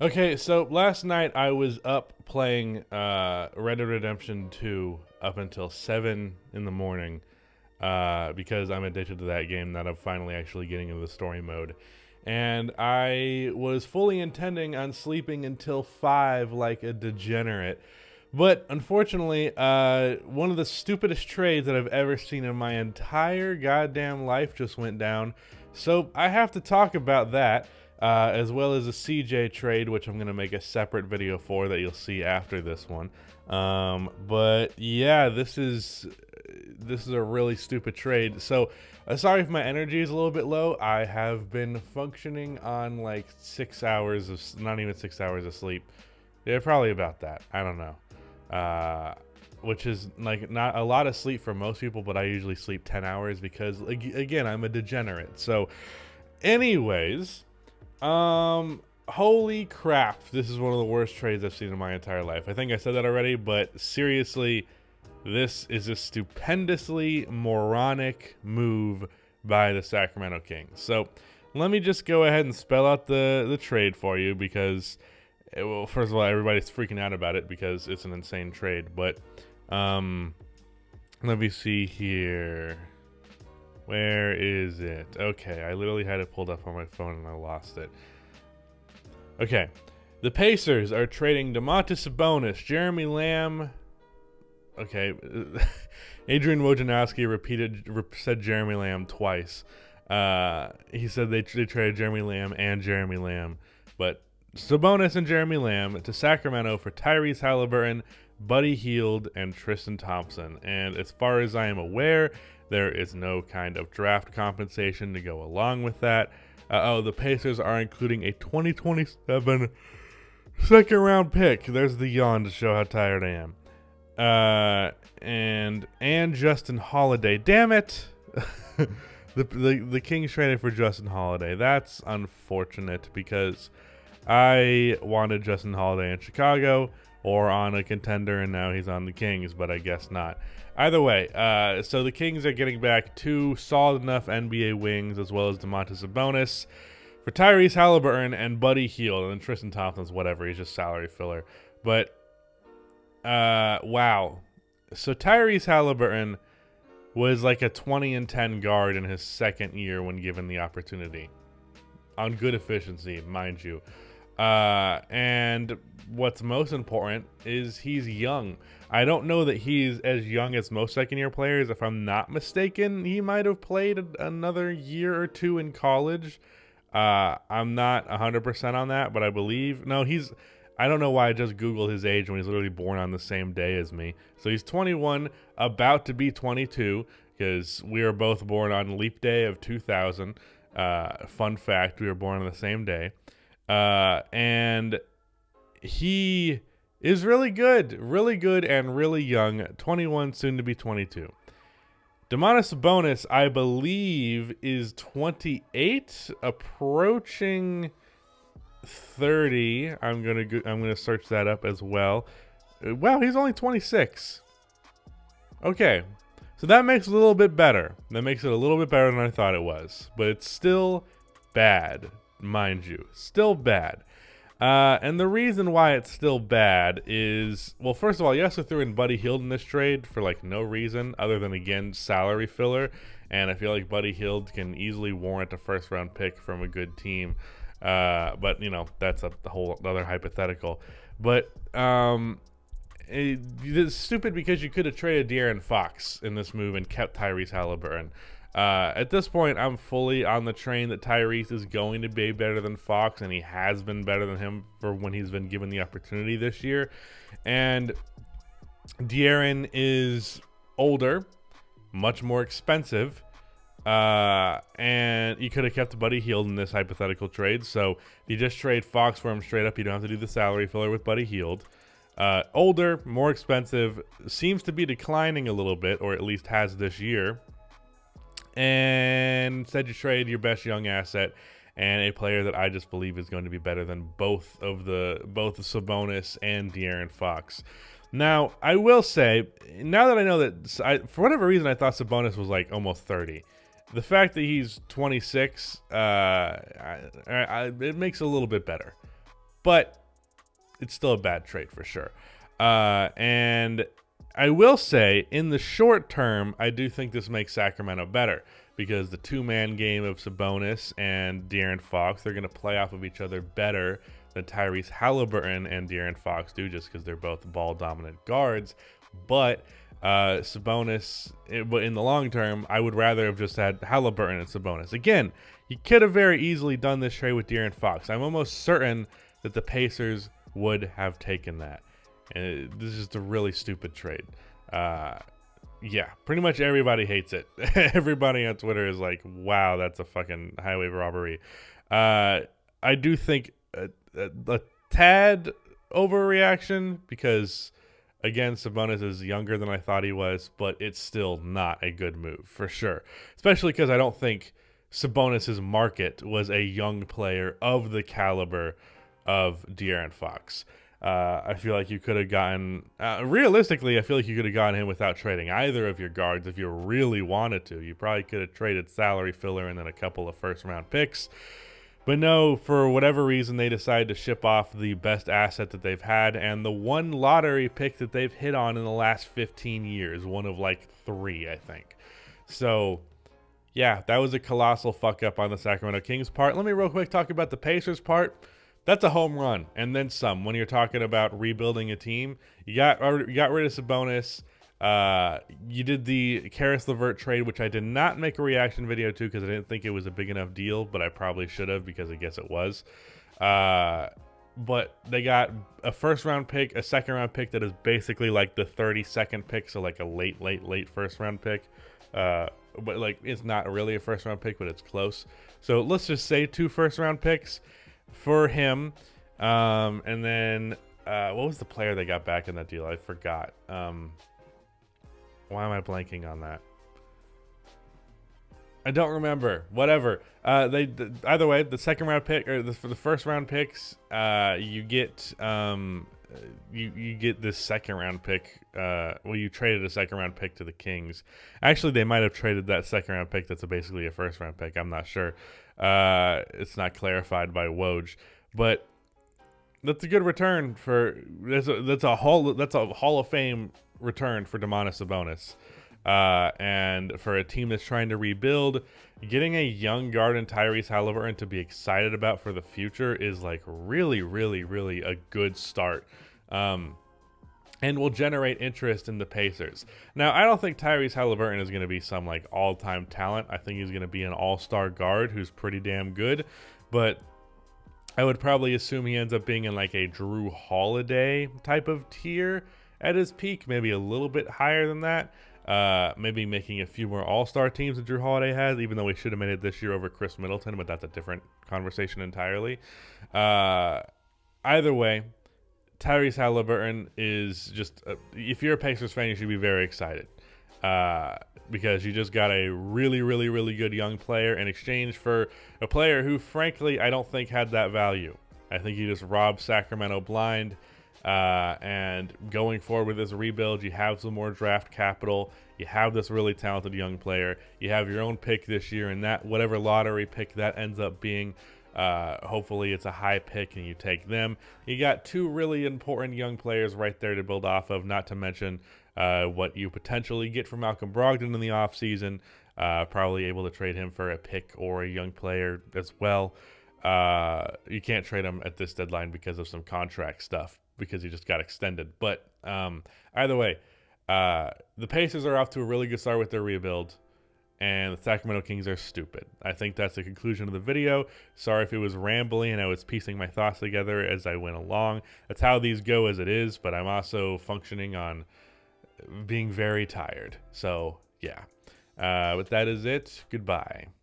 Okay, so last night I was up playing Red Dead Redemption 2 up until 7 in the morning because I'm addicted to that game that I'm finally actually getting into the story mode. And I was fully intending on sleeping until 5 like a degenerate. But unfortunately, one of the stupidest trades that I've ever seen in my entire goddamn life just went down. So I have to talk about that, as well as a CJ trade, which I'm going to make a separate video for that you'll see after this one. But yeah, this is a really stupid trade. So sorry if my energy is a little bit low. I have been functioning on like 6 hours of, not even 6 hours of sleep. Yeah, probably about that. I don't know. Which is like not a lot of sleep for most people, but I usually sleep 10 hours because again, I'm a degenerate. So anyways, holy crap, this is one of the worst trades I've seen in my entire life. I think I said that already, but seriously, this is a stupendously moronic move by the Sacramento Kings. So let me just go ahead and spell out the trade for you because well, first of all, everybody's freaking out about it because it's an insane trade. But let me see here. Where is it? Okay, I literally had it pulled up on my phone and I lost it. Okay, the Pacers are trading Domantas Sabonis, Jeremy Lamb. Okay, Adrian Wojnarowski said Jeremy Lamb twice. He said they traded Jeremy Lamb and Jeremy Lamb, but Sabonis and Jeremy Lamb to Sacramento for Tyrese Halliburton, Buddy Hield, and Tristan Thompson. And as far as I am aware, there is no kind of draft compensation to go along with that. The Pacers are including a 2027 second round pick. There's the yawn to show how tired I am. And Justin Holiday. Damn it! the Kings traded for Justin Holiday. That's unfortunate because I wanted Justin Holiday in Chicago or on a contender, and now he's on the Kings, but I guess not. Either way, so the Kings are getting back two solid enough NBA wings as well as Domantas Sabonis for Tyrese Halliburton and Buddy Hield, and then Tristan Thompson's whatever, he's just salary filler. But wow. So Tyrese Halliburton was like a 20-10 guard in his second year when given the opportunity. On good efficiency, mind you. And what's most important is he's young. I don't know that he's as young as most second-year players. If I'm not mistaken, he might have played another year or two in college. I'm not 100% on that, but I believe... No, he's... I don't know why I just Googled his age when he's literally born on the same day as me. So he's 21, about to be 22, because we were both born on leap day of 2000. Fun fact, we were born on the same day. And he is really good and really young. 21, soon to be 22. Domantas Sabonis, I believe, is 28, approaching 30. I'm gonna search that up as well. Wow, he's only 26. Okay, so that makes it a little bit better. That makes it a little bit better than I thought it was, but it's still bad, mind you. Still bad. And the reason why it's still bad is, well, first of all, you also threw in Buddy Hield in this trade for like no reason other than, again, salary filler. And I feel like Buddy Hield can easily warrant a first-round pick from a good team. But, you know, that's a whole other hypothetical. But it's stupid because you could have traded De'Aaron Fox in this move and kept Tyrese Halliburton. At this point, I'm fully on the train that Tyrese is going to be better than Fox, and he has been better than him for when he's been given the opportunity this year. And De'Aaron is older, much more expensive, and you could have kept Buddy Hield in this hypothetical trade. So if you just trade Fox for him straight up, you don't have to do the salary filler with Buddy Hield. Older, more expensive, seems to be declining a little bit, or at least has this year. And instead you trade your best young asset and a player that I just believe is going to be better than both Sabonis and De'Aaron Fox. Now, I will say, now that I know that, for whatever reason, I thought Sabonis was like almost 30. The fact that he's 26, it makes it a little bit better. but it's still a bad trade for sure. And I will say, in the short term, I do think this makes Sacramento better because the two-man game of Sabonis and De'Aaron Fox, they're going to play off of each other better than Tyrese Halliburton and De'Aaron Fox do, just because they're both ball-dominant guards. But Sabonis, but in the long term, I would rather have just had Halliburton and Sabonis. Again, he could have very easily done this trade with De'Aaron Fox. I'm almost certain that the Pacers would have taken that. And this is just a really stupid trade. Yeah, pretty much everybody hates it. Everybody on Twitter is like, wow, that's a fucking highway robbery. I do think a tad overreaction because, again, Sabonis is younger than I thought he was, but it's still not a good move for sure. Especially because I don't think Sabonis' market was a young player of the caliber of De'Aaron Fox. I feel like you could have gotten, realistically, I feel like you could have gotten him without trading either of your guards if you really wanted to. You probably could have traded salary filler and then a couple of first-round picks. But no, for whatever reason, they decided to ship off the best asset that they've had and the one lottery pick that they've hit on in the last 15 years, one of like 3, I think. So, yeah, that was a colossal fuck-up on the Sacramento Kings part. Let me real quick talk about the Pacers part. That's a home run, and then some. When you're talking about rebuilding a team, you got rid of Sabonis. You did the Karis LeVert trade, which I did not make a reaction video to because I didn't think it was a big enough deal, but I probably should have because I guess it was. But they got a first-round pick, a second-round pick that is basically like the 32nd pick, so like a late first-round pick. But like it's not really a first-round pick, but it's close. So let's just say 2 first-round picks for him, and then what was the player they got back in that deal? I forgot. Why am I blanking on that? I don't remember. Whatever. Either way, the second round pick or for the first round picks, you get you get this second round pick. Well, you traded a second round pick to the Kings. Actually, they might have traded that second round pick that's basically a first round pick. I'm not sure. It's not clarified by Woj, but that's a good return for that's a Hall of Fame return for Domantas Sabonis. And for a team that's trying to rebuild, getting a young guard in Tyrese Halliburton to be excited about for the future is like really, really, really a good start. And will generate interest in the Pacers. Now, I don't think Tyrese Halliburton is going to be some like all-time talent. I think he's going to be an all-star guard who's pretty damn good, but I would probably assume he ends up being in like a Drew Holiday type of tier at his peak, maybe a little bit higher than that. Maybe making a few more all-star teams that Drew Holiday has, even though we should have made it this year over Chris Middleton, but that's a different conversation entirely. Either way, Tyrese Halliburton is just, if you're a Pacers fan, you should be very excited because you just got a really, really, really good young player in exchange for a player who, frankly, I don't think had that value. I think you just robbed Sacramento blind. And going forward with this rebuild, you have some more draft capital. You have this really talented young player. You have your own pick this year, and that whatever lottery pick that ends up being, hopefully it's a high pick and you take them. You got 2 really important young players right there to build off of, not to mention what you potentially get from Malcolm Brogdon in the offseason. Probably able to trade him for a pick or a young player as well. You can't trade him at this deadline because of some contract stuff, because he just got extended. But either way, the Pacers are off to a really good start with their rebuild, and the Sacramento Kings are stupid. I think that's the conclusion of the video. Sorry if it was rambling and I was piecing my thoughts together as I went along. That's how these go as it is, but I'm also functioning on being very tired. So, yeah. But that is it. Goodbye.